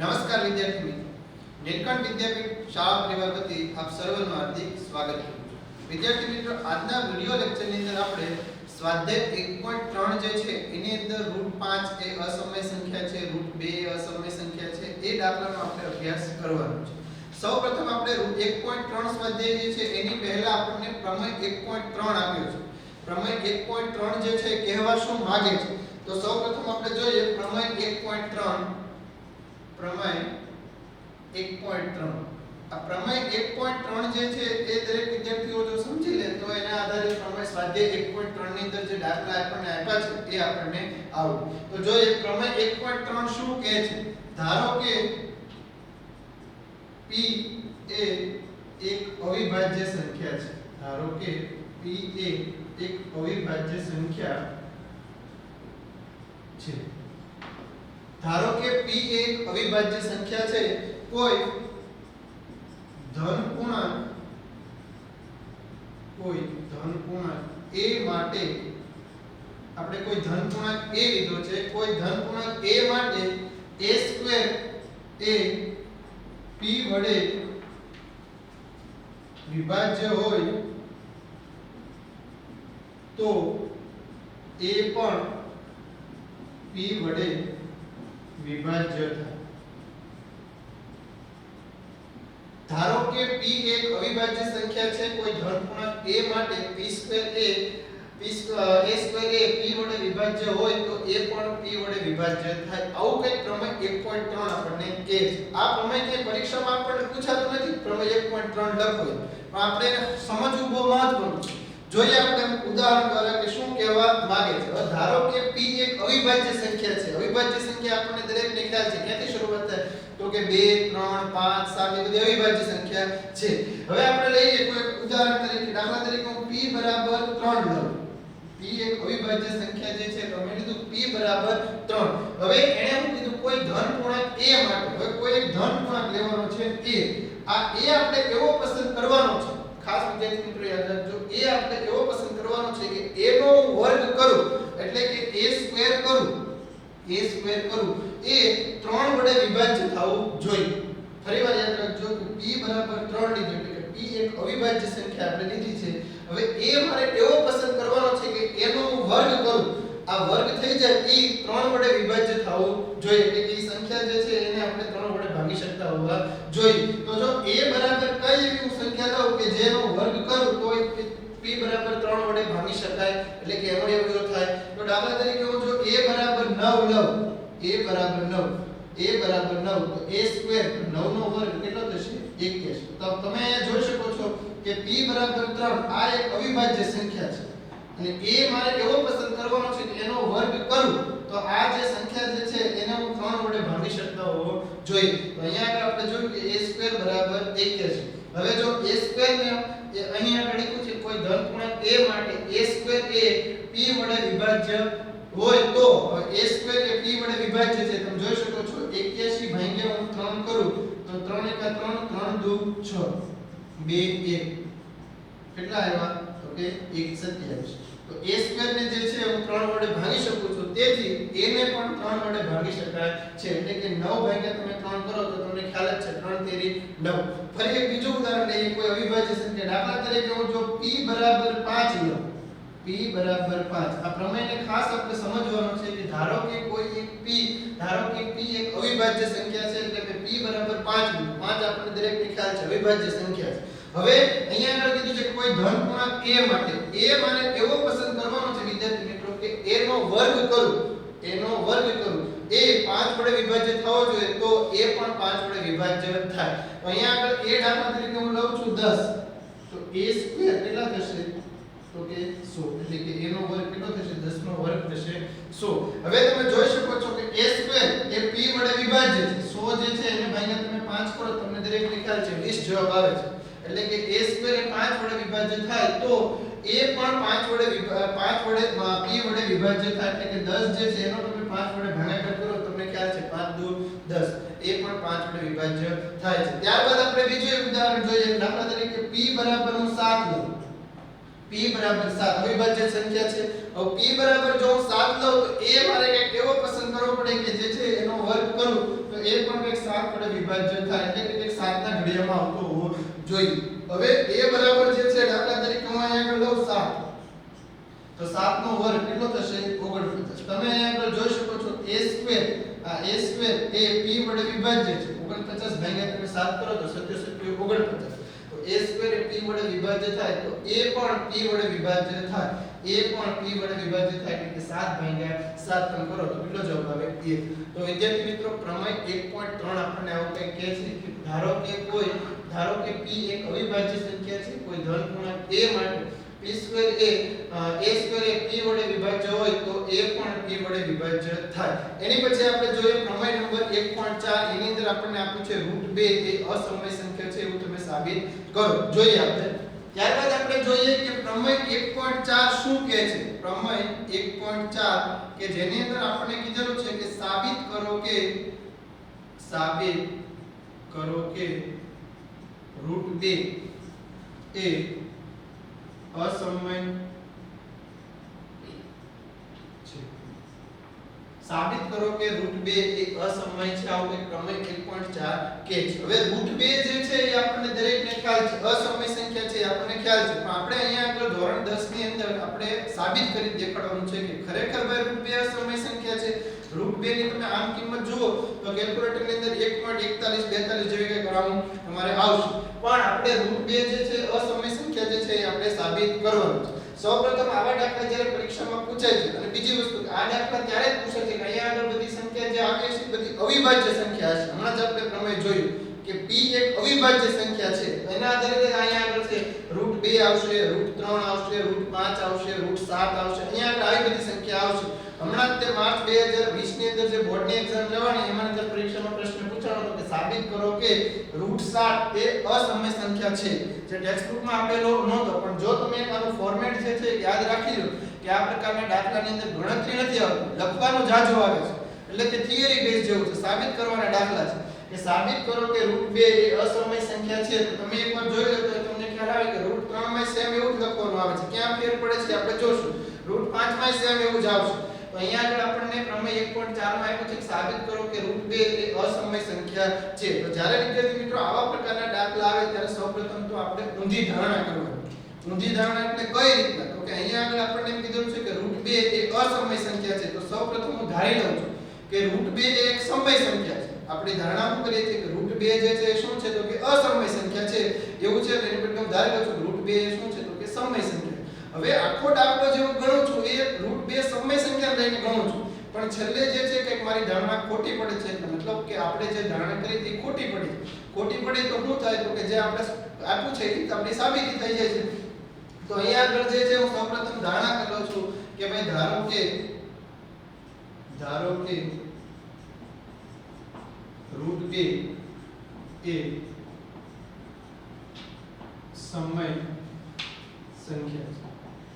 નમસ્કાર વિદ્યાર્થી મિત્રો, નીલકંઠ વિદ્યાપીઠ શાળા પરિવાર વતી આપ સર્વનું હાર્દિક સ્વાગત કરું છું. વિદ્યાર્થી મિત્રો, આજના વિડિયો લેક્ચરની અંદર આપણે સ્વાધ્યાય 1.3 જે છે એની અંદર √5 એ અસમય સંખ્યા છે, √2 એ અસમય સંખ્યા છે, એ દાખલાનો આપણે અભ્યાસ કરવાનો છે. સૌપ્રથમ આપણે 1.3 સ્વાધ્યાય જે છે એની પહેલા આપણને પ્રમેય 1.3 આપ્યો છે. પ્રમેય 1.3 જે છે કહેવા શું માંગે છે, તો સૌપ્રથમ આપણે જોઈએ પ્રમેય 1.3. પ્રમેય 1.3. આ પ્રમેય 1.3 જે છે એ દરેક વિદ્યાર્થીઓ જો સમજી લે તો એના આધારે પ્રમેય સ્વાધ્યાય 1.3 ની અંદર જે દાખલા આપણને આપ્યા છે એ આપણને આવડે. તો જોઈએ પ્રમેય 1.3 શું કહે છે. ધારો કે p એ એક અવિભાજ્ય સંખ્યા છે. ધારો કે p એ એક અવિભાજ્ય સંખ્યા છે. ધારો કે p એક અવિભાજ્ય સંખ્યા છે. કોઈ ધન પૂર્ણાંક a માટે આપણે કોઈ ધન પૂર્ણાંક a લીધો છે. કોઈ ધન પૂર્ણાંક a માટે a² એ p વડે વિભાજ્ય હોય તો a પણ p વડે વિભાજ્ય થાય. ધારો કે p એક અવિભાજ્ય સંખ્યા છે. કોઈ ધન પૂર્ણાંક a માટે p² એ p વડે વિભાજ્ય હોય તો a પણ p વડે વિભાજ્ય થાય. આવું કંઈક પ્રમેય 1.3 આપણને કહે છે. આ પ્રમેય કે પરીક્ષામાં આપણને પૂછાતું નથી પ્રમેય 1.3 લખો, પણ આપણે એને સમજવું બહુ મહત્વનું છે. જોઈએ આપણે ઉદાહરણ દ્વારા કે શું કહેવા માંગે છે. હવે ધારો કે p એક અવિભાજ્ય સંખ્યા છે. અવિભાજ્ય સંખ્યા આપણને દરેકને ખ્યાલ છે ક્યાંથી શરૂઆત થાય તો કે 2 3 5 7 એ બધી અવિભાજ્ય સંખ્યા છે. હવે આપણે લઈએ કોઈ ઉદાહરણ તરીકે, દાખલા તરીકે હું p બરાબર 3 લઉં. p એક અવિભાજ્ય સંખ્યા જે છે તો મેં લીધું p બરાબર 3. હવે એણે હું કીધું કોઈ ધન પૂર્ણાંક a માટે. હવે કોઈ એક ધન પૂર્ણાંક લેવાનો છે a. આ a આપણે એવો પસંદ કરવાનો છે, ખાસ વિદ્યાર્થી મિત્રો યાદ રાખજો, એ આપણે એવો પસંદ કરવાનો છે કે a નો વર્ગ કરું એટલે કે a² કરું એ 3 વડે વિભાજ્ય થવું જોઈએ. ફરીવાર યાદ રાખજો કે p બરાબર 3 લીધું એટલે કે p એક અવિભાજ્ય સંખ્યા આપણે લીધી છે. હવે a મારે એવો પસંદ કરવાનો છે કે a નો વર્ગ કરું, આ વર્ગ થઈ જાય એ 3 વડે વિભાજ્ય થવું જોઈએ. એટલે કે એ સંખ્યા જે છે એને આપણે 3 વડે ભાગી શકતા હોવા જોઈએ. તો જો a બરાબર કઈ એવી સંખ્યા લઉં કે જેનો વર્ગ કરું તો p બરાબર 3 વડે ભાગી શકાય, એટલે કે એનો એવો થાય. તો દાખલા તરીકે હું જો a બરાબર 9 લઉં, a બરાબર 9 તો a² 9 નો વર્ગ કેટલો થશે 21. તો તમે અહીંયા જોઈ શકો છો કે p બરાબર 3 આ એક અવિભાજ્ય સંખ્યા છે અને a મારે એવો પસંદ કરવાનો છે કે એનો વર્ગ કરું તો આ જે સંખ્યા જે છે એને હું 3 વડે ભાગી શકતા હોવો જોઈએ. તો અહીંયા આગળ આપણે જોયું કે a² બરાબર 21. હવે જો a² ને અહીં આગળ લખ્યું છે કોઈ ધન પૂર્ણાંક a માટે a² એ p વડે વિભાજ્ય હોય તો a² એ p વડે વિભાજ્ય છે. તમે જોઈ શકો છો 81 ભાગ્યા હું 3 કરું તો 3 * 1 = 3, 3 * 2 = 6, 2 1 કેટલા આવ્યા તો કે 127. તો a² ને જે છે હું 3 વડે ભાગી શકું છું, તેથી a ને પણ 3 વડે ભાગી શકાય છે. એટલે કે 9 ભાગ્યા તમે 3 કરો તો તમને ખ્યાલ જ છે 3 તેરી 9. ફરી એક બીજું ઉદાહરણ લઈએ, કોઈ અવિભાજ્ય સંખ્યા, દાખલા તરીકે હું જો p બરાબર 5 લઉં, p બરાબર 5. આ પ્રમેયને ખાસ આપણે સમજવાનો છે કે ધારો કે કોઈ એક p એક અવિભાજ્ય સંખ્યા છે એટલે કે p બરાબર 5 લીધું. 5 આપણને દરેકને ખ્યાલ છે અવિભાજ્ય સંખ્યા છે. હવે અહીંયા આગળ કીધું છે કે કોઈ ધન પૂર્ણાંક a માટે a મારે એવો પસંદ કરવાનો છે વિદ્યાર્થી મિત્રો કે a નો વર્ગ કરું a 5 વડે વિભાજ્ય થવો જોઈએ તો a પણ 5 વડે વિભાજ્ય થાય. તો અહીંયા આગળ a દાખલા તરીકે હું લઉં છું 10 તો a² કેટલા થશે તો કે 100, એટલે કે a નો વર્ગ કેટલો થશે 10 નો વર્ગ થશે 100. હવે તમે જોઈ શકો છો કે a² એ p વડે વિભાજ્ય છે. 100 જે છે એને ભાગ્યા તમે 5 કરો તમને દરેકને ખ્યાલ છે 20 જવાબ આવે છે. એટલે કે a² એ 5 વડે વિભાજ્ય થાય તો a પણ 5 વડે p વડે વિભાજ્ય થાય. એટલે કે 10 જે છે એનો તમે 5 વડે ભાગાકાર કરો તમને ખ્યાલ છે 5 * 2 = 10, એ પણ 5 વડે વિભાજ્ય થાય છે. ત્યારબાદ આપણે બીજું એક ઉદાહરણ જોઈએ. દાખલા તરીકે p બરાબર 7 લઉં, p બરાબર 7 અવિભાજ્ય સંખ્યા છે. હવે p બરાબર જો હું 7 લઉં તો a મારે કંઈક એવો પસંદ કરવો પડે કે જે છે એનો વર્ગ કરું તો એ પણ કંઈક 7 વડે વિભાજ્ય થાય એટલે કે કંઈક 7 ના ઘડિયામાં આવતો હોવો જોઈએ. હવે a બરાબર જે છે દાખલા તરીકે હું અહીંયા આગળ લઉં 7 તો 7 નો વર્ગ કેટલો થશે 49. તમે અહીંયા આગળ જોઈ શકો છો a² a² એ p વડે વિભાજ્ય છે 49 ભાગ્યા તમે 7 કરો તો 77 49. તો a² એ p વડે વિભાજ્ય થાય તો a પણ p વડે વિભાજ્ય થાય. a પણ p વડે વિભાજ્ય થાય એટલે કે 7 ભાગ્યા 7 તમે કરો તો કેટલો જવાબ આવે 1. તો વિદ્યાર્થી મિત્રો પ્રમેય 1.3 આપણને આવું કંઈક કહે છે કે ધારો કે p એક અવિભાજ્ય સંખ્યા છે કોઈ ધન પૂર્ણાંક a માટે p² એ a² એ p વડે વિભાજ્ય હોય તો a પણ p વડે વિભાજ્ય થાય. એની પછી આપણે જોઈએ પ્રમેય નંબર 1.4 એની અંદર આપણને આપ્યું છે √2 એ અસમય સંખ્યા છે એવું તમે સાબિત કરો. જોઈએ આપણે ત્યારબાદ આપણે જોઈએ કે પ્રમેય 1.4 શું કહે છે. પ્રમેય 1.4 કે જેની અંદર આપણને કીધેલું છે કે સાબિત કરો કે √2 એ અસમય છે. સાબિત કરો કે √2 એ અસમય છે આવું એક પ્રમેય 1.4 કે છે. હવે √2 જે છે એ આપણને દરેકને ખ્યાલ છે અસમય સંખ્યા છે આપણને ખ્યાલ છે, પણ આપણે અહીંયા આગળ ધોરણ 10 ની અંદર આપણે સાબિત કરી દેખાડવાનું છે કે ખરેખર ભાઈ √2 અસમય સંખ્યા છે. √2 ની તમે આમ કિંમત જુઓ તો કેલ્ક્યુલેટર ની અંદર 1.4142 જેવી કે કરવાનું તમારે આવશે, પણ આપણે √2 જે છે અસમય સંખ્યા જે છે એ આપણે સાબિત કરવાનું છે. સૌપ્રથમ આવા દાખલા જ્યારે પરીક્ષામાં પૂછાય છે અને બીજી વસ્તુ કે આ દાખલા ત્યારે જ પૂછે છે કે અહીંયા આગળ બધી સંખ્યા જે આવે છે બધી અવિભાજ્ય સંખ્યા છે. હમણાં જ આપણે પ્રમેય જોયું કે p એક અવિભાજ્ય સંખ્યા છે. એના આધારે અહીંયા આગળ છે √2 આવશે, √3 આવશે, √5 આવશે, √7 આવશે. અહીંયા આગળ આવી બધી સંખ્યા આવશે. હમણાં જ તે માર્ચ 2020 ની અંદર જે બોર્ડની એક્ઝામ લેવાની એમાં અંદર પરીક્ષામાં પ્રશ્ન પૂછાણો હતો કે સાબિત કરો કે √7 એ અસમય સંખ્યા છે. જે ટેક્સ્ટ બુકમાં આપેલો નહોતો, પણ જો તમે આનું ફોર્મેટ જે છે યાદ રાખી લો કે આ પ્રકારના દાખલાની અંદર ગણતરી નથી આવતી, લખવાનું જાજો આવે છે. એટલે કે થિયરી બેઝ જેવું છે, સાબિત કરવાના દાખલા છે. કે સાબિત કરો કે √2 એ અસમય સંખ્યા છે. તો તમે એકવાર જોઈ લો તો તમને ખ્યાલ આવે કે √3 માં સેમ એવું જ લખવાનું આવે છે. ક્યાં ફેર પડે છે આપણે જોશું. √5 માં સેમ એવું જ આવશે. તો અહીંયા આગળ આપણને પ્રમેય 1.4 માં આપ્યું છે કે સાબિત કરો કે √2 એ અસમય સંખ્યા છે. તો જ્યારે વિદ્યાર્થી મિત્રો આવા પ્રકારના દાખલા આવે ત્યારે સૌપ્રથમ તો આપણે ઊંધી ધારણા કરવાની. ઊંધી ધારણા એટલે કઈ રીતના? તો કે અહીંયા આગળ આપણને એમ કીધું છે કે √2 એ અસમય સંખ્યા છે. તો સૌપ્રથમ હું ધારી લઉં છું કે √2 એ એક સમય સંખ્યા છે. આપણી ધારણા શું કરીએ છીએ કે √2 જે છે એ શું છે તો કે અસમય સંખ્યા છે એવું છે. એની પર હું ધારી લઉં છું √2 એ શું છે તો કે સમય સંખ્યા. હવે આખો દાખલો જે હું ગણું છું એ √2 સમય સંખ્યા લઈને ગણું છું, પણ છેલ્લે જે છે કે મારી ધારણા ખોટી પડે છે. એટલે મતલબ કે આપણે જે ધારણા કરી હતી ખોટી પડી તો શું થાય તો કે જે આપણે આપ્યું છે એ આપણી સાબિતી થઈ જાય છે. તો અહીંયા આગળ જે છે હું સૌપ્રથમ ધારણા કરું છું કે ભાઈ ધારો કે √2 એ સમય સંખ્યા છે.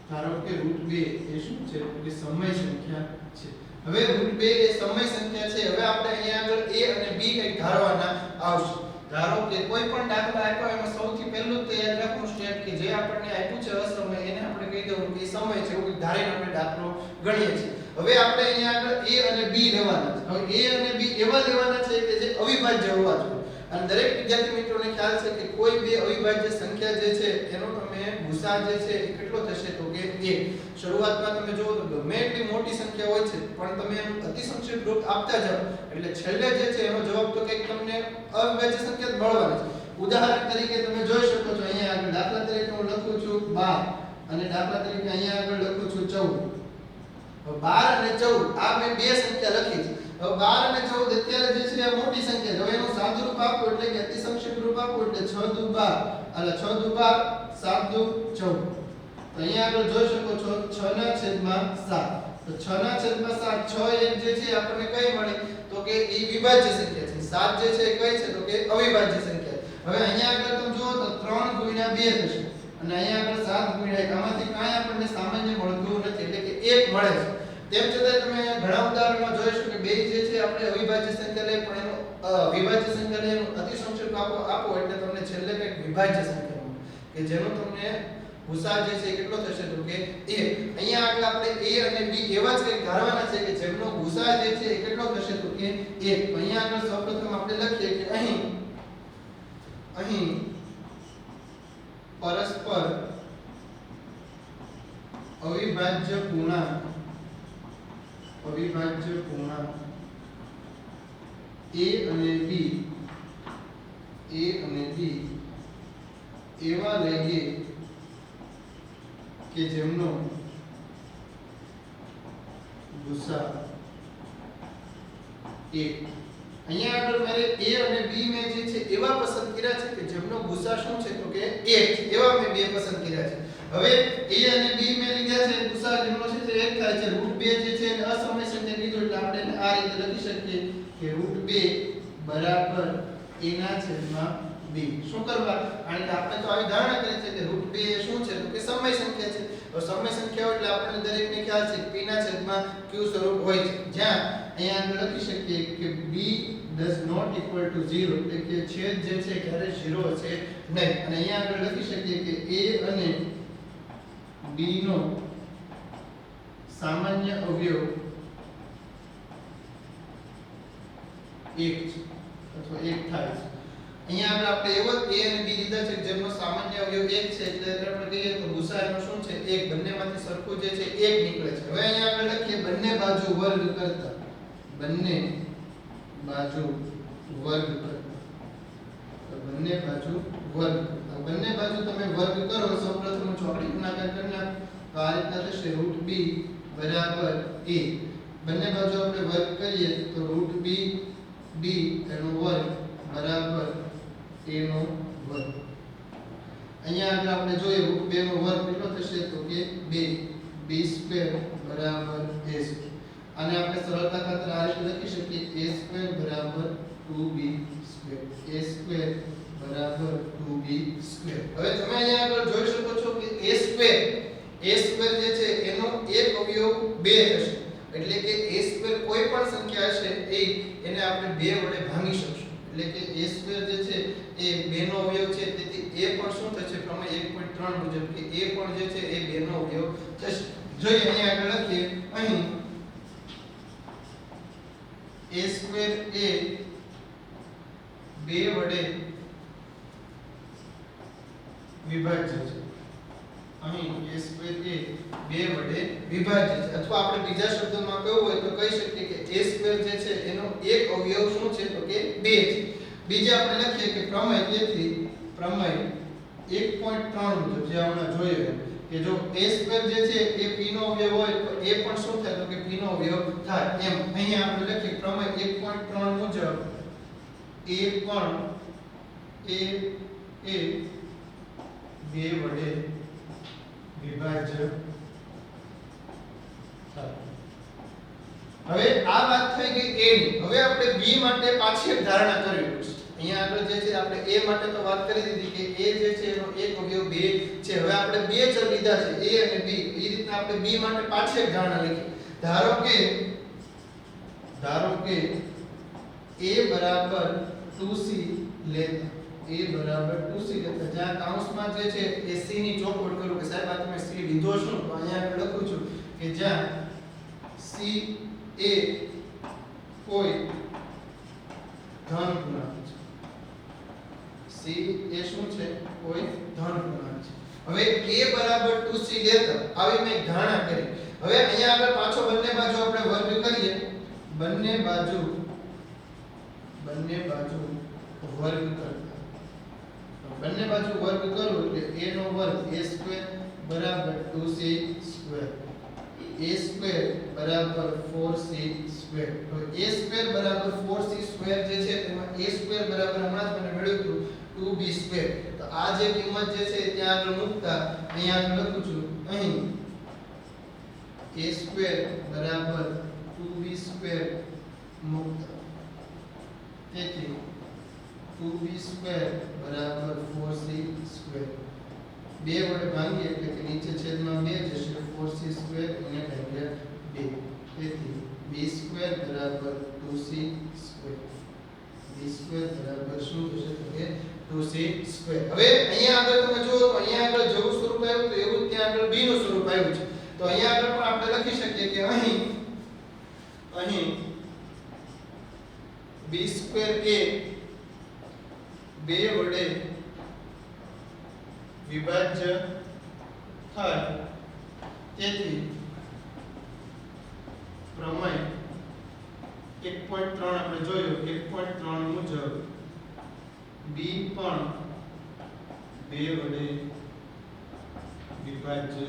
ધારો કે √2 એ શું છે કે સમય સંખ્યા છે. હવે √2 એ સમય સંખ્યા છે. હવે આપણે અહીંયા આગળ a અને b કંઈક ધારવાના આવશે. ધારો કે કોઈ પણ દાખલા આપ્યો એમાં સૌથી પહેલું તો યાદ રાખવું સ્ટેપ કે જે આપણને આપ્યું છે અસમય એને આપણે કહી દઉં કે સમય છે એવું ધારીને આપણે દાખલો ગણીએ છીએ. હવે આપણે અહીંયા આગળ a અને b લેવાના છે. હવે a અને b એવા લેવાના છે કે જે અવિભાજ્ય હોવા જોઈએ. અને દરેક વિદ્યાર્થી મિત્રોને ખ્યાલ છે કે કોઈ બે અવિભાજ્ય સંખ્યા જે છે એનો તમે ગુસા જે છે એ કેટલો થશે તો કે 1. શરૂઆતમાં તમે જુઓ તો ગમે એટલી મોટી સંખ્યા હોય છે પણ તમે એનું અતિ સંક્ષિપ્ત રૂપ આપતા જાઓ એટલે છેલ્લે જે છે એનો જવાબ તો કંઈક તમને અવિભાજ્ય સંખ્યા જ મળવાની છે. ઉદાહરણ તરીકે તમે જોઈ શકો છો અહીંયા આગળ દાખલા તરીકે હું લખું છું 12 અને દાખલા તરીકે અહીંયા આગળ લખું છું 14. 12 અને 14 આ મેં બે સંખ્યા લખી છે. હવે 12 અને 14 અત્યારે જે છે આ મોટી સંખ્યા છે. હવે એનું સાદું રૂપ આપો એટલે કે અતિ સંક્ષિપ્ત રૂપ આપો એટલે 6 દુ 12 એટલે 6 દુ 12 7 દુ 14. તો અહીંયા આગળ જોઈ શકો છો 6/7. તો 6/7 6 એક જે છે આપણને કઈ મળે તો કે એ વિભાજ્ય સંખ્યા છે. 7 જે છે એ કઈ છે તો કે અવિભાજ્ય સંખ્યા. હવે અહીંયા આગળ તમે જુઓ તો 3 ગુણ્યા 2 થશે અને અહીંયા આગળ 7 ગુણ્યા 1. આમાંથી કાંઈ આપણને સામાન્ય મળતું નથી એટલે કે 1 મળે છે. તેમ છતાં તમે ઘણા ઉદાહરણમાં જોઈશું કે બે જે છે આપણે અવિભાજ્ય સંખ્યા લઈએ પણ એનો વિભાજ્ય સંખ્યા લઈએ એનું અતિ સંક્ષિપ્ત આપો એટલે તમને છેલ્લે કંઈક વિભાજ્ય સંખ્યા મળે કે જેનો તમને ગુસા જે છે એ કેટલો થશે તો કે 1. અહીંયા આગળ આપણે a અને b એવા જ કંઈક ધારવાના છે કે જેમનો ગુસા જે છે એ કેટલો થશે તો કે 1. તો અહીંયા આગળ સૌપ્રથમ આપણે લખીએ કે અહીં પરસ્પર અવિભાજ્ય પૂર્ણાંક a અને b એવા લઈએ કે જેમનો ગુસા 1. અહીંયા આગળ મારે a અને b મે જે છે એવા પસંદ કર્યા છે કે જેમનો ગુસા શું છે તો કે 1. એવા મેં બે પસંદ કર્યા છે. હવે a અને b મે લીધા છે ગુસા જેમનો છે તે 1 થાય છે. √2 જે છે એને અસમય સંખ્યા કીધું એટલે આપણે એને આ રીતે લખી શકીએ કે √2 બરાબર a ના છેદમાં b. શું કરવા? કારણ કે આપણે તો આવી ધારણા કરી છે કે √2 એ શું છે તો કે સમય સંખ્યા છે. તો સમય સંખ્યા એટલે આપણને દરેકને ખ્યાલ છે કે p ના છેદમાં q સ્વરૂપ હોય છે. જ્યાં અહીંયા આપણે લખી શકીએ કે b does not equal to 0 એટલે કે છેદ જે છે ક્યારે 0 છે નહીં. અને અહીંયા આપણે લખી શકીએ કે a અને b નો સામાન્ય અવયવ 1 છે અથવા 1 થાય છે. અહીંયા આપણે એવો a અને b લીધા છે જેમનો સામાન્ય અવયવ 1 છે એટલે આપણે કહીએ તો ગુસા એનો શું છે 1. બંનેમાંથી સરખું જે છે 1 નીકળે છે. હવે અહીંયા આપણે લખીએ બંને બાજુ વર્ગ કરતા બંને બાજુ તમે વર્ગ કરો. સૌપ્રથમ ચોકડી ગુણાકાર કરી નાખો તો આ રીતના થશે √b બરાબર a. બંને બાજુ આપણે વર્ગ કરીએ તો √b એનો વર્ગ બરાબર a નો વર્ગ. અહીંયા આગળ આપણે જોઈએ √2 નો વર્ગ કેટલો થશે તો કે 2. b² બરાબર a². અને આપણે સરળતા ખાતર આ રીતે લખી શકીએ a² બરાબર 2b² a² બરાબર 2b². હવે તમે અહીંયા આગળ જોઈ શકો છો કે a² જે છે એનો એક અવયવ 2 થશે. એટલે કે a² કોઈ પણ સંખ્યા હશે એને આપણે 2 વડે ભાંગી શકશું. એટલે કે a² જે છે એ 2 નો અવયવ છે. તેથી a પણ શું થશે પ્રમેય 1.3 મુજબ કે a પણ જે છે એ 2 નો અવયવ થશે. જોઈએ અહીંયા આગળ લખીએ અહીં a² એ 2 વડે વિભાજ્ય છે. અહીં a² એ 2 વડે વિભાજ્ય છે. અથવા આપણે બીજા શબ્દોમાં કહેવું હોય તો કહી શકીએ કે a² જે છે એનો એક અવયવ શું છે તો કે 2 છે. બીજા આપણે લખીએ કે પ્રમેય તેથી પ્રમેય 1.3 મુજબ જે આપણે જોયું કે જો a² જે છે એ p નો અવયવ હોય તો a પણ શું થાય તો કે p નો અવયવ થાય. એમ અહીંયા આપણે લખીએ પ્રમેય 1.3 મુજબ a પણ એ 2 વડે વિભાજ્ય થાય. હવે આ વાત થઈ ગઈ a ની. હવે આપણે b માટે પાછી એક ધારણા કરવી પડશે. અહીંયા આગળ જે છે આપણે a માટે તો વાત કરી દીધી કે a જે છે એનો એક અવયવ 2 છે. હવે આપણે બે ચલ લીધા છે a અને b. એ રીતના આપણે b માટે પાછી એક ધારણા લખી. ધારો કે a બરાબર 2c લેતા જ્યાં કૌંસમાં જે છે એ c ની ચોખવટ કરું કે સાહેબ આ તમે c લીધો છો તો અહીંયા આગળ લખું છું કે જ્યાં c એ કોઈ ધન પૂર્ણાંક છે. c એ શું છે કોઈ ધન પૂર્ણાંક છે. હવે a બરાબર 2c લેતા આવી મેં ધારણા કરી. હવે અહીંયા આગળ પાછો બંને બાજુ આપણે વર્ગ કરીએ. બંને બાજુ વર્ગ કરતા બંને બાજુ વર્ગ કરું એટલે a નો વર્ગ a² બરાબર 2c² a² બરાબર 4c². તો a² બરાબર 4c² જે છે તેમાં a² બરાબર હમણાં જ મને મળ્યું હતું 2b². તો આ જે કિંમત જે છે ત્યાં આગળ મૂકતા અહીંયા આગળ લખું છું અહીં a² બરાબર 2b² મૂકતા તેથી 2b² બરાબર 4c². 2 વડે ભાંગીએ એટલે કે નીચે છેદમાં 2 જશે 4c² અને ભાગ્યા 2. તેથી b² બરાબર 2c². b² બરાબર શું થશે તો કે 2c². હવે અહીંયા આગળ તમે જુઓ તો અહીંયા આગળ જેવું સ્વરૂપ આવ્યું તો ત્યાં આગળ b નું સ્વરૂપ આવ્યું છે. તો અહીંયા આગળ પણ આપણે લખી શકીએ કે અહીં b સ્ક્વેર એ 2 વડે વિભાજ્ય થાય. તેથી પ્રમેય 1.3 આપણે જોયું 1.3 મુજબ b પણ 2 વડે વિભાજ્ય.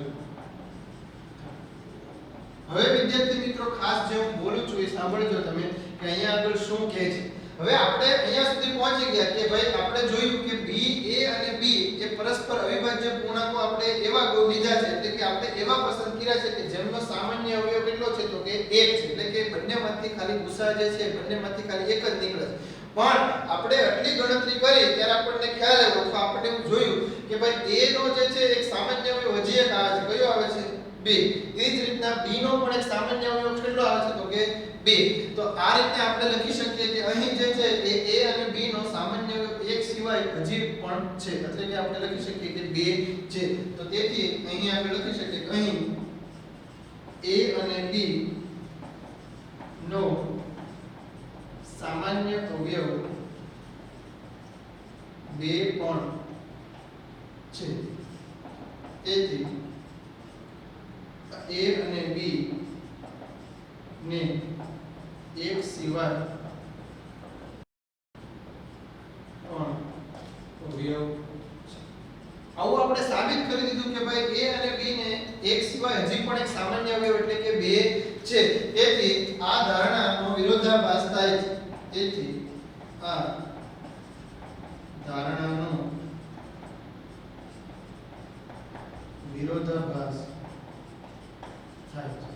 હવે વિદ્યાર્થી મિત્રો ખાસ જે હું બોલું છું એ સાંભળજો તમે કે અહીંયા આગળ શું કહે છે. હવે આપણે અહીંયા સુધી પહોંચી ગયા કે ભાઈ આપણે જોયું કે b a અને b એ પરસ્પર અવિભાજ્ય પૂર્ણાંકો આપણે એવા લીધા છે એટલે કે આપણે એવા પસંદ કર્યા છે કે જેમનો સામાન્ય અવયવ કેટલો છે તો કે 1 છે. એટલે કે બંનેમાંથી ખાલી ગુસા જે છે બંનેમાંથી ખાલી એક જ નીકળે છે. પણ આપણે આટલી ગણતરી કરી ત્યારે આપણને ખ્યાલ આવ્યો અથવા આપણે એવું જોયું કે ભાઈ a નો જે છે એક સામાન્ય અવયવ હજી એક આવે છે. કયો આવે છે? 2. એ જ રીતના b નો પણ એક સામાન્ય અવયવ કેટલો આવે છે તો કે 2. તો આ રીતે આપણે લખી શકીએ કે અહીં જે છે એ a અને b નો સામાન્ય અવયવ એક સિવાય હજી પણ છે. એટલે કે આપણે લખી શકીએ કે 2 છે. તો તેથી અહીં આપણે લખી શકીએ કે અહીં a અને b નો સામાન્ય અવયવ 2 પણ છે. તેથી a અને b ને એક સિવાય પણ અવયવ છે. આવું આપણે સાબિત કરી દીધું કે ભાઈ a અને b ને એક સિવાય હજી પણ એક સામાન્ય અવયવ એટલે કે 2 છે. તેથી આ ધારણાનો વિરોધાભાસ થાય છે. તેથી આ ધારણાનો વિરોધાભાસ થાય છે.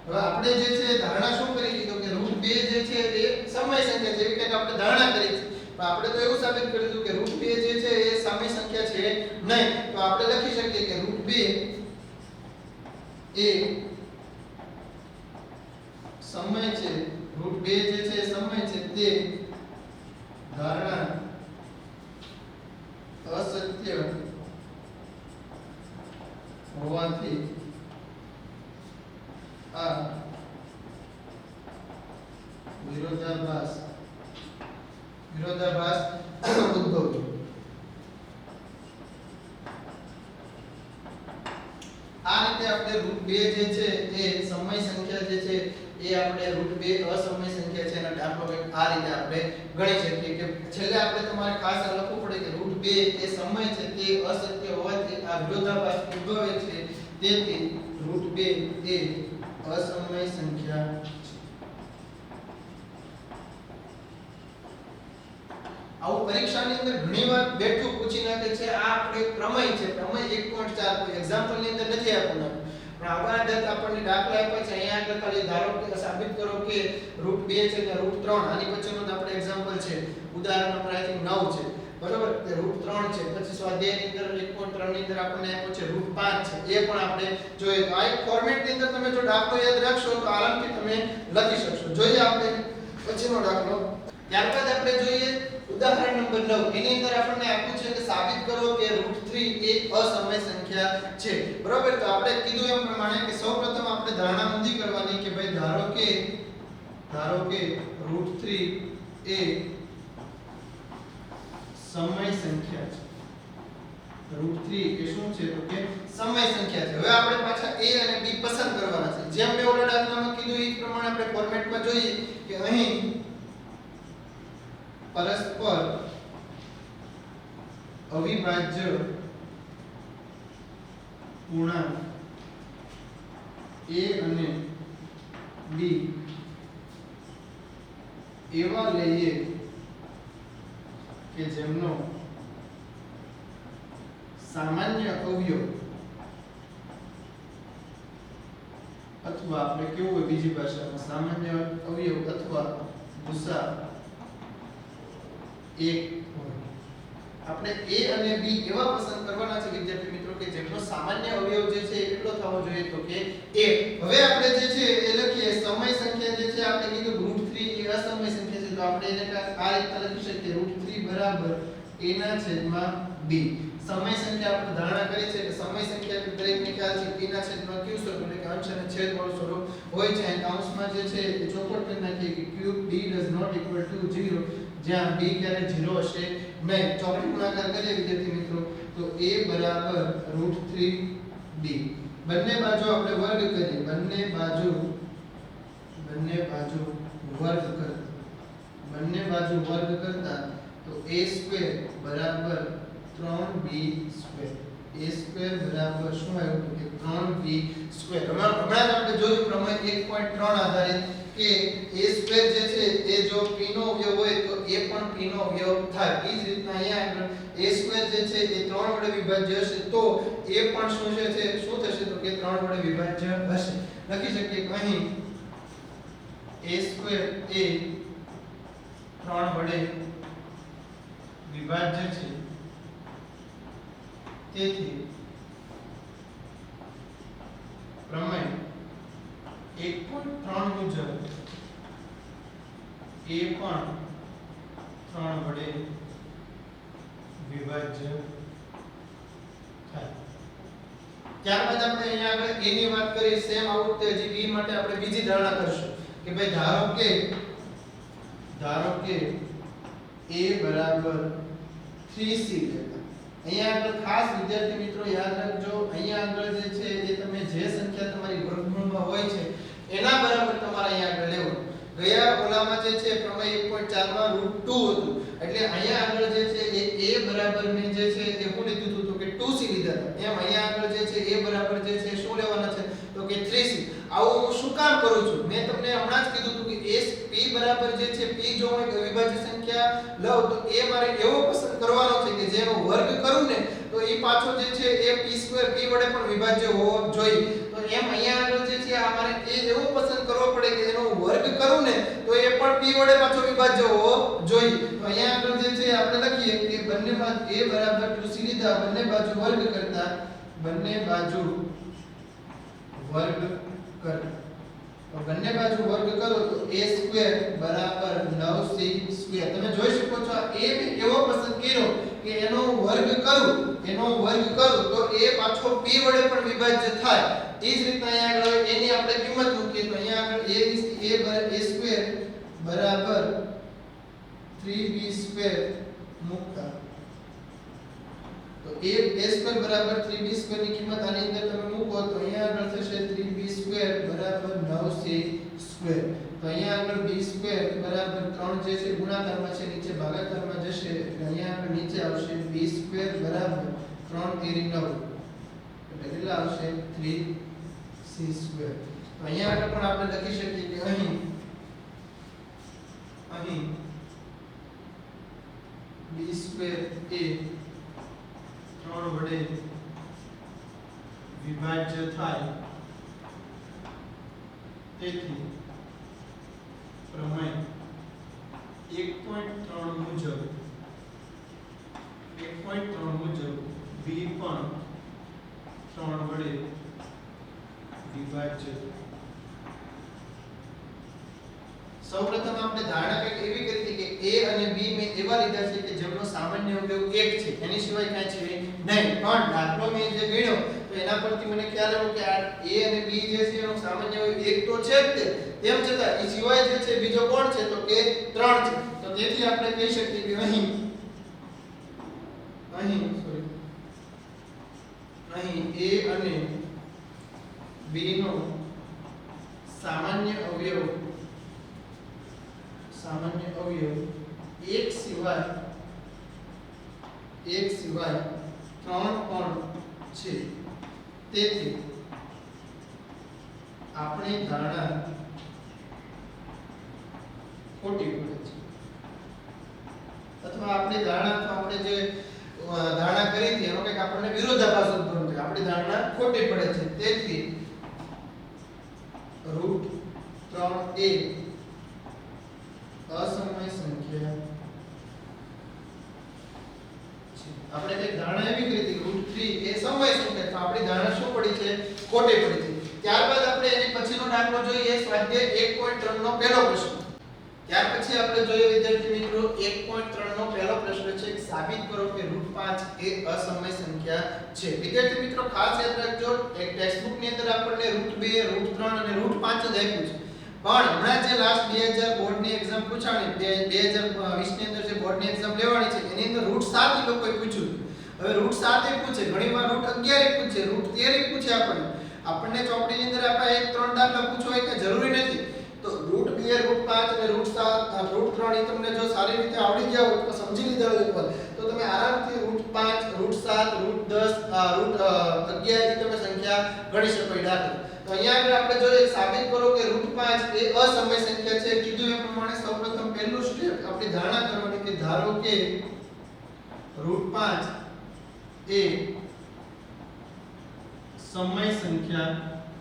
હવે આપણે જે છે ધારણા શું કરી દીધું કે √2 જે છે એ સમય સંખ્યા છે એવી કંઈક આપણે ધારણા કરી છે. પણ આપણે તો એવું સાબિત કરી દીધું કે √2 જે છે એ સમય સંખ્યા છે નહીં. તો આપણે લખી શકીએ કે √2 એ સમય છે. √2 જે છે એ સમય છે તે ધારણા અસત્ય હોવાથી આ વિરોધાભાસ ઉદ્ભવ્યો. આ રીતે આપણે √2 જે છે એ સમય સંખ્યા જે છે એ આપણે √2 અસમય સંખ્યા છે એનો દાખલો કંઈક આ રીતે આપણે ગણી શકીએ કે છેલ્લે આપણે તમારે ખાસ લખવું પડે કે √2 એ સમય છે તે અસત્ય હોવાથી આ વિરોધાભાસ ઉદ્ભવે છે. તેથી √2 એ અસમય સંખ્યા છે. આવું પરીક્ષાની અંદર ઘણીવાર બેઠું પૂછી નાખે છે. આ આપણે પ્રમેય છે. પ્રમેય 1.4 કોઈ એક્ઝામ્પલ ની અંદર નથી આપ્યું. પણ આવા દત આપણને દાખલા આપ્યા છે. અહીંયા આગળ ખાલી ધારો કે સાબિત કરો કે √2 છે કે √3 આની પછીનું આપણે એક્ઝામ્પલ છે. ઉદાહરણ નંબર આઈ થિંક 9 છે. બરોબર કે √3 છે. પછી સ્વાધ્યાયની અંદર 1.3 ની અંદર આપણને આપ્યો છે √5 છે. એ પણ આપણે જોઈએ. તો આ એક ફોર્મેટ ની અંદર તમે જો દાખલો યાદ રાખશો તો આરામથી તમે લખી શકશો. જોઈએ આપણે પછીનો દાખલો. ત્યારબાદ આપણે જોઈએ ઉદાહરણ નંબર 9. એની અંદર આપણને આપ્યું છે કે સાબિત કરો કે √3 એ અસમય સંખ્યા છે. બરોબર. તો આપણે કીધું એમ પ્રમાણે કે સૌપ્રથમ આપણે ધારણા ઊંધી કરવાની કે ભાઈ ધારો કે √3 એ સમય સંખ્યા છે. √3 એ શું છે તો કે સમય સંખ્યા છે. હવે આપણે પાછા a અને b પસંદ કરવાના છે. જેમ મેં ઓલા દાખલામાં કીધું એ પ્રમાણે આપણે ફોર્મેટમાં જોઈએ કે અહીં પરસ્પર અવિભાજ્ય પૂર્ણાંક a અને b એવા લઈએ કે જેમનો સામાન્ય અવયવ અથવા આપણે કેવું હોય બીજી ભાષામાં સામાન્ય અવયવ અથવા ગુસા 1 હોય. આપણે a અને b એવા પસંદ કરવાના છે વિદ્યાર્થી મિત્રો કે જેમનો સામાન્ય અવયવ જે છે એ કેટલો થવો જોઈએ તો કે 1. હવે આપણે જે છે એ લખીએ સમય સંખ્યા જે છે આપણે કીધું √3 એ અસમય સંખ્યા છે. તો આપણે એને આ રીતે લખી શકીએ √3 બરાબર a ના છેદમાં b. સમય સંખ્યા આપણે ધારણા કરી છે કે સમય સંખ્યા એટલે દરેકને ખ્યાલ છે p ના છેદમાં q સ્વરૂપ એટલે કે અંશ અને છેદ વાળું સ્વરૂપ હોય છે અને કૌંસમાં જે છે એ ચોખવટ કરી નાખીએ કે q b does not equal to 0 જ્યાં b ક્યારે 0 હશે નહીં. ચોકડી ગુણાકાર કરીએ વિદ્યાર્થી મિત્રો તો a બરાબર √3b. બંને બાજુ આપણે વર્ગ કરીએ, બંને બાજુ વર્ગ કરતા તો a² બરાબર 3b². a² બરાબર શું આવ્યું કે 3b². હમણાં આપણે જોયું પ્રમેય 1.3 આધારિત કે a² જે છે એ જો p નો અવયવ હોય તો a પણ p નો અવયવ થાય. એ જ રીતના અહીંયા આગળ a² જે છે એ 3 વડે વિભાજ્ય હશે તો a પણ શું થશે તો કે 3 વડે વિભાજ્ય હશે. લખી શકીએ કે અહીં a² એ 3 વડે વિભાજ્ય છે. તેથી પ્રમેય 1.3 મુજબ a પણ 3 વડે વિભાજ્ય થાય. ત્યારબાદ આપણે અહીંયા આગળ a ની વાત કરી. સેમ આવું જ હજી b માટે આપણે બીજી ધારણા કરશું કે ભાઈ ધારો કે a બરાબર 3c લેતા. અહીંયા આગળ ખાસ વિદ્યાર્થી મિત્રો યાદ રાખજો, અહીંયા આગળ જે છે એ તમે જે સંખ્યા તમારી વર્ગમૂળમાં હોય છે એના બરાબર તમારે અહીંયા આગળ લેવું. ગયા ઓલામાં જે છે પ્રમેય 1.4 માં √2 હતું એટલે અહીંયા આગળ જે છે એ a બરાબર મેં જે છે એ શું લીધું હતું તો કે 2c લીધા હતા. એમ અહીંયા આગળ જે છે a બરાબર જે છે શું લેવાના છે તો કે 3c. આવું હું શું કામ કરું છું? મેં તમને હમણાં જ કીધું હતું કે p બરાબર જે છે p જો હું અવિભાજ્ય સંખ્યા લઉં તો એ મારે એવો પસંદ કરવાનો છે કે જેનો વર્ગ કરું ને તો એ પાછો જે છે એ p² p વડે પણ વિભાજ્ય હોવો જોઈએ. તો એમ અહીંયા આગળ જે છે આ મારે એ એવો પસંદ કરવો પડે કે એનો વર્ગ કરું ને તો એ પણ p વડે પાછો વિભાજ્ય હોવો જોઈએ. તો અહીંયા આગળ જે છે આપણે લખીએ કે બંને બાજુ a બરાબર 2c લીધા, બંને બાજુ વર્ગ કરતા તો બંને બાજુ વર્ગ કરો તો a² બરાબર 9c². તમે જોઈ શકો છો આ a એવો પસંદ કર્યો કે એનો વર્ગ કરું તો એ પાછો p વડે પણ વિભાજ્ય થાય. એ જ રીતના અહીંયા આગળ એની આપણે કિંમત મૂકીએ તો અહીંયા આગળ a² બરાબર 3b² મૂકતા તો a² બરાબર 3b² ની કિંમત આની અંદર તમે મૂકો તો અહીંયા આગળ થશે 3b² બરાબર 9c². તો અહીંયા આગળ b² બરાબર 3 જે છે ગુણાકારમાં છે, નીચે ભાગાકારમાં જશે એટલે અહીંયા આગળ નીચે આવશે b² બરાબર 3 તેરી 9 એટલે કેટલા આવશે 3c². તો અહીંયા આગળ પણ આપણે લખી શકીએ કે અહીં b² એ 3 વડે વિભાજ્ય થાય. તેથી પ્રમેય 1.3 મુજબ b પણ 3 વડે વિભાજ્ય. સૌપ્રથમ આપણે ધારણા કંઈક એવી કરી હતી કે a અને b મેં એવા લીધા છે કે જેમનો સામાન્ય અવયવ 1 છે, એની સિવાય કાંઈ છે નહીં. પણ દાખલો મેં જે ગણ્યો તો એના પરથી મને ખ્યાલ આવ્યો કે આ a અને b જે છે એનો સામાન્ય અવયવ 1 તો છે જ તે, તેમ છતાં એ સિવાય જે છે બીજો કોણ છે તો કે 3 છે. તો તેથી આપણે કહી શકીએ કે અહીં a અને b નો સામાન્ય અવયવ 1 સિવાય 3 પણ છે. તેથી આપણી ધારણા ખોટી પડે છે, અથવા આપણી ધારણા તો આપણે જે ધારણા કરી હતી એનો કંઈક આપણને વિરોધાભાસ ઉત્પન્ન થયો. આપણી ધારણા ખોટી પડે છે. તેથી √3a અસમય સંખ્યા છે. આપણે એક ધારણા એવી કરી હતી √3 એ સમય સંખ્યા, તો આપણી ધારણા શું પડી છે? ખોટી પડી છે. ત્યારબાદ આપણે એની પછીનો દાખલો જોઈએ, સ્વાધ્યાય 1.3 નો પહેલો પ્રશ્ન. ત્યાર પછી આપણે જોઈએ વિદ્યાર્થી મિત્રો 1.3 નો પહેલો પ્રશ્ન છે કે સાબિત કરો કે √5 એ અસમય સંખ્યા છે. વિદ્યાર્થી મિત્રો ખાસ યાદ રાખજો એક ટેક્સ્ટબુક ની અંદર આપણને √2 √3 અને √5 જ આપ્યું છે. પણ હમણાં જે લાસ્ટ 2000 બોર્ડ ની એક્ઝામ પૂછાણી 2020 ની અંદર જે બોર્ડ ની એક્ઝામ લેવાની છે એની અંદર √7 એ લોકોએ પૂછ્યું. હવે √7 એ પૂછે, ઘણીવાર √11 એ પૂછે, √13 એ પૂછે આપણને ચોપડીની અંદર આપા એક ત્રણ દાખલા પૂછવા કે જરૂરી નથી. તો √2 √5 અને √7 √3 એ તમને જો સારી રીતે આવડી ગયા હોય તો સમજી લીધા હોય એકવાર તો તમે આરામથી √5 √7 √10 √11 ની તમે સંખ્યા ગણી શકો એ દાખલા. તો અહીંયા આગળ આપણે જોઈએ સાબિત કરો કે √5 એ અસમય સંખ્યા છે. કીધું એ પ્રમાણે સૌપ્રથમ પહેલું સ્ટેપ આપણે ધારણા કરવાની કે ધારો કે √5 એ સમય સંખ્યા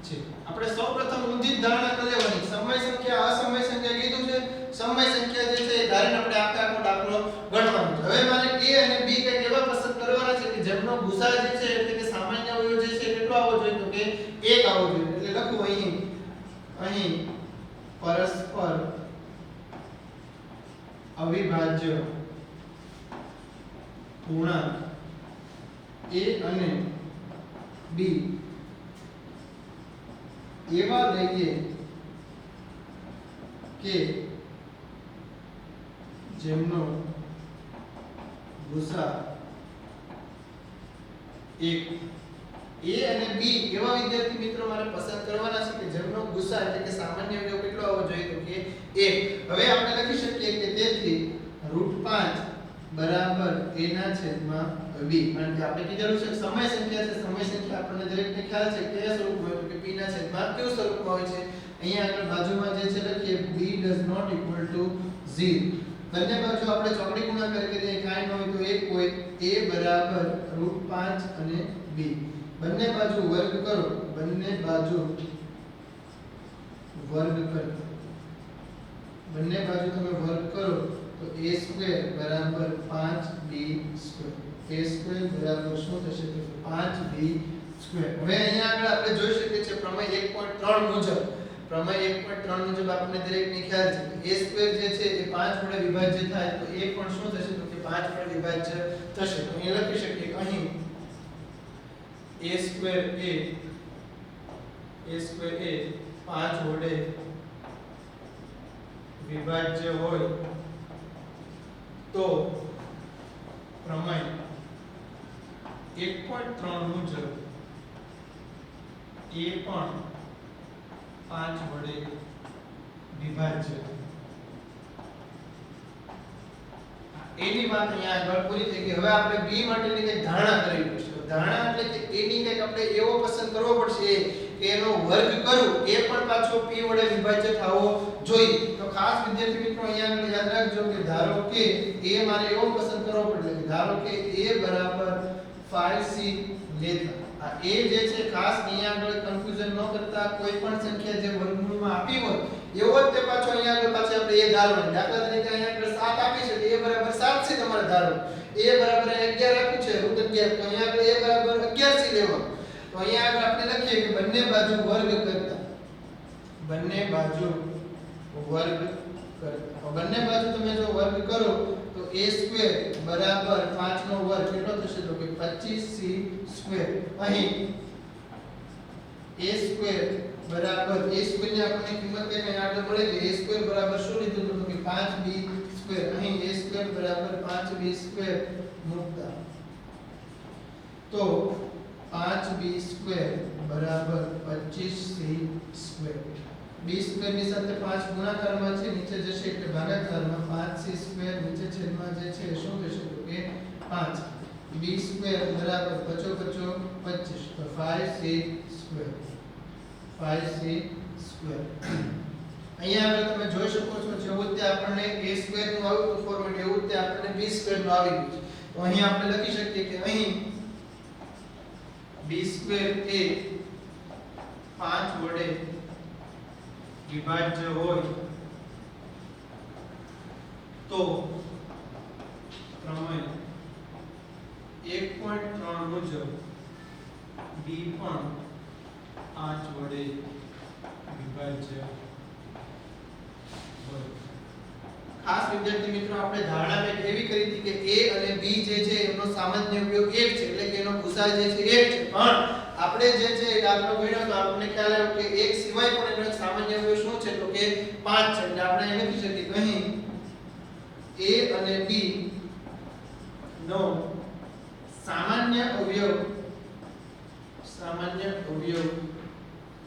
છે. આપણે સૌપ્રથમ ઊંધી ધારણા કરી લેવાની. સમય સંખ્યા અસમય સંખ્યા કીધું છે. સમય સંખ્યા જે છે એ ધારીને આપણે આખો દાખલો ગણવાનો છે. હવે મારે a અને b કઈ એવા પસંદ કરવાના છે કે જેમનો ગુસા જે છે એટલે કે સામાન્ય અવયવ જે છે કેટલો આવવો જોઈએ તો કે 1 આવવો જોઈએ. એટલે લખું અહીં પરસ્પર અવિભાજ્ય પૂર્ણાંક a અને b એવા લઈએ કે જેમનો ગુસા 1. a અને b એવા વિદ્યાર્થી મિત્રો મારે પસંદ કરવાના છે કે જેમનો ગુસા એટલે કે સામાન્ય અવયવ કેટલો આવવો જોઈએ તો કે 1. હવે આપણે લખી શકીએ કે તેથી √5 બરાબર a ના છેદમાં b. કારણ કે આપણે કીધેલું છે સમય સંખ્યા છે. સમય સંખ્યા આપણને દરેકને ખ્યાલ છે કે સ્વરૂપમાં હોય તો કે p ના છેદમાં q સ્વરૂપમાં હોય છે. અહીંયા આગળ બાજુમાં જે છે લખીએ b does not equal to 0. બંને બાજુ આપણે ચોકડી ગુણાકાર કરીએ કાઈ ન હોય તો 1 હોય. a બરાબર √5 અને b. બંને બાજુ વર્ગ કરો. બંને બાજુ વર્ગ કરો. બંને બાજુ તમે વર્ગ કરો તો a² બરાબર 5b². a² બરાબર શું થશે તો 5b². હવે અહીંયા આગળ આપણે જોઈ શકીએ છીએ પ્રમેય 1.3 મુજબ આપણને દરેકને ખ્યાલ છે કે a² જે છે એ 5 વડે વિભાજ્ય થાય તો a પણ શું થશે તો કે 5 વડે વિભાજ્ય થશે. તો અહીં લખી શકીએ કે અહીં a² એ 5 વડે વિભાજ્ય હોય તો પ્રમેય 1.3 મુજબ a પણ 5 વડે વિભાજ્ય. એની વાત અહીંયા આગળ પૂરી થઈ ગઈ. હવે આપણે b માટેની કંઈક ધારણા કરવી પડશે. ધારણા એટલે કે એની કંઈક આપણે એવો પસંદ કરવો પડશે કે એનો વર્ગ કરું એ પણ પાછો p વડે વિભાજ્ય થવો જોઈએ. તો ખાસ વિદ્યાર્થી મિત્રો અહીંયા આગળ યાદ રાખજો કે ધારો કે a મારે એવો પસંદ કરવો પડશે કે ધારો કે a બરાબર 5c લેતા આ a જે છે ખાસ અહીંયા આગળ કન્ફ્યુઝન ન કરતા કોઈ પણ સંખ્યા જે વર્ગમૂળમાં આપી હોય એવો જ તે પાછો અહીંયા આગળ પાછો આપણે a ધારવાનો. દાખલા તરીકે અહીંયા આગળ 7 આપી છે તો a બરાબર 7 છે તમારે ધારો. a બરાબર 11 આપ્યું છે √11 તો અહીંયા આગળ a બરાબર 11 છે લેવાનું. તો અહીંયા આગળ આપણે લખીએ કે બંને બાજુ વર્ગ કરતા બંને બાજુ તમે જો વર્ગ કરો તો a² બરાબર 5 નો વર્ગ કેટલો થશે તો કે 25c². અહીં a² બરાબર a² ની આપણને કિંમત કઈ આગળ મળે કે a² બરાબર શું લીધું તો કે 5b². અહીં a² બરાબર 5b² મૂકતા તો 5b² બરાબર 25c². b² ની સાથે 5 ગુણાકારમાં છે નીચે જશે એટલે ભાગાકારમાં 5c² નીચે છેદમાં જે છે શું થશે તો કે 5. b² બરાબર 5 5 25 તો 5c². અહીંયા આગળ તમે જોઈ શકો છો જેવું તે આપણને a² નું આવ્યું તો ફોર્મેટ એવું તે આપણને b² નું આવી ગયું છે. તો અહીં આપણે લખી શકીએ કે અહીં b² એ 5 વડે વિભાજ્ય હોય તો પ્રમેય 1.3 મુજબ b પણ 5 વડે વિભાજ્ય હોય. ખાસ વિદ્યાર્થી મિત્રો આપણે ધારણા કંઈક એવી કરી હતી કે a અને b જે છે એનો સામાન્ય અવયવ 1 છે એટલે કે એનો ગુસાઅ જે છે 1 છે પણ આપણે જે છે એ દાખલો ગણ્યો તો આપણને ખ્યાલ આવ્યો કે 1 સિવાય પણ એનો એક સામાન્ય અવયવ શું છે તો કે 5 છે એટલે આપણે અહીં લખી શકીએ કે અહીં a અને b નો સામાન્ય અવયવ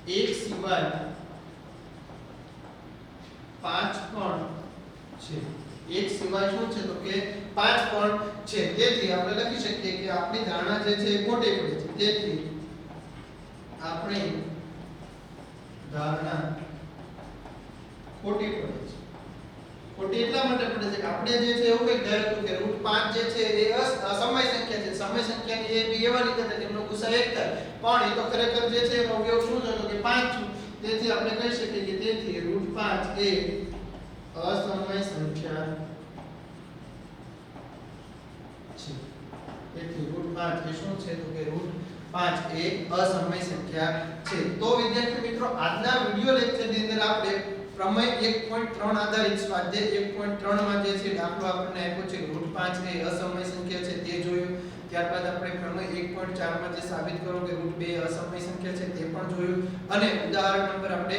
1 સિવાય 5 પણ છે. 1 સિવાય શું છે તો કે 5 પણ છે. તેથી આપણે લખી શકીએ કે આપણી ધારણા જે છે એ ખોટી પડે છે. તેથી આપણી ધારણા ખોટી પડે છે. ખોટી એટલા માટે પડે છે કે આપણે જે છે એવું કંઈક ધાર્યું હતું કે √5 જે છે એ અસમય સંખ્યા છે. સમય સંખ્યાની એ બી એવા રીતે કે એમનો ગુસાઅ 1 થાય પણ એ તો ખરેખર જે છે એનો અવયવ શું છે તો કે 5 છે. તેથી આપણે કહી શકીએ કે તેથી √5 એ અસમય સંખ્યા છે. તેથી √5 એ શું છે તો કે √5 એ અસમય સંખ્યા છે. તો વિદ્યાર્થી મિત્રો આજના વિડિયો લેક્ચરની અંદર આપણે પ્રમેય 1.3 આધારિત સ્વાધ્યાય 1.3 માં જે છે દાખલો આપણને આપ્યો છે √5 એ અસમય સંખ્યા છે તે જોયું. ત્યારબાદ આપણે પ્રમેય 1.4 માં જે સાબિત કરો કે √2 અસમય સંખ્યા છે તે પણ જોયું અને ઉદાહરણ નંબર આપણે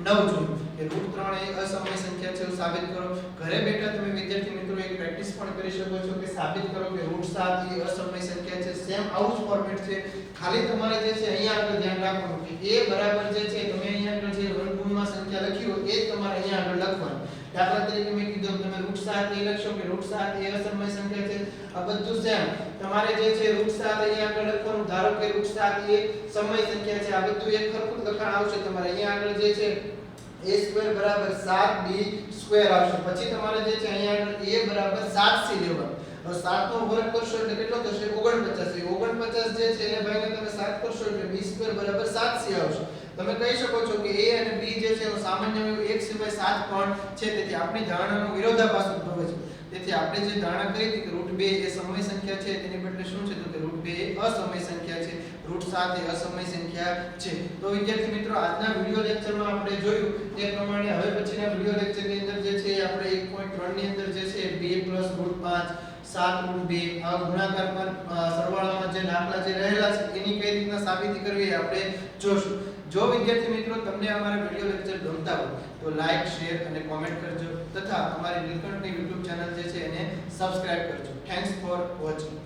9 જોયું કે √3 એ અસમય સંખ્યા છે એવું સાબિત કરો. ઘરે બેઠા તમે વિદ્યાર્થી મિત્રો એક પ્રેક્ટિસ પણ કરી શકો છો કે સાબિત કરો કે √7 એ અસમય સંખ્યા છે. સેમ આવું જ ફોર્મેટ છે. ખાલી તમારે જે છે અહીંયા આગળ ધ્યાન રાખવાનું કે a બરાબર જે છે તમે અહીંયા આગળ જે વર્ગમૂળમાં સંખ્યા લખી હોય એ જ તમારે અહીંયા આગળ લખવાનું. દાખલા તરીકે મેં કીધું તમે √7 એ લખશો કે √7 એ અસમય સંખ્યા છે. આ બધું સેમ તમારે જે છે √7 અહીંયા આગળ લખવાનું. ધારો કે √7 એ સમય સંખ્યા છે. આ બધું એક સરખું લખાણ આવશે. તમારે અહીંયા આગળ જે છે a² બરાબર 7b² આવશે. પછી તમારે જે છે અહીંયા આગળ a બરાબર 7c લેવાનું. હવે 7 નો વર્ગ કરશો એટલે કેટલો થશે 49. 49 જે છે એને ભાઈને તમે 7 કરશો એટલે b² બરાબર 7c આવશે. તમે કહી શકો છો કે a અને b જે છે એનો સામાન્ય અવયવ 1 સિવાય 7 પણ છે. તેથી આપણી ધારણાનો વિરોધાભાસ ઉદ્ભવે છે. તેથી આપણે જે ધારણા કરી હતી કે √2 એ સમય સંખ્યા છે તેની બદલે શું છે તો કે √2 એ અસમય સંખ્યા છે. √7 એ અસમય સંખ્યા છે. તો વિદ્યાર્થી મિત્રો આજના વિડિયો લેક્ચરમાં આપણે જોયું તે પ્રમાણે હવે પછીના વિડિયો લેક્ચરની અંદર જે છે આપણે 1.3 ની અંદર જે છે 2 +√5 7√2 આ ગુણાકાર પર સરવાળામાં જે દાખલા જે રહેલા છે એની કઈ રીતના સાબિતી કરવી એ આપણે જોશું. જો વિદ્યાર્થી મિત્રો તમને અમારા વિડિયો લેક્ચર ગમતા હોય તો લાઈક શેર અને કોમેન્ટ કરજો તથા અમારી નીલકંઠની YouTube ચેનલ જે છે એને સબસ્ક્રાઇબ કરજો. Thanks for watching.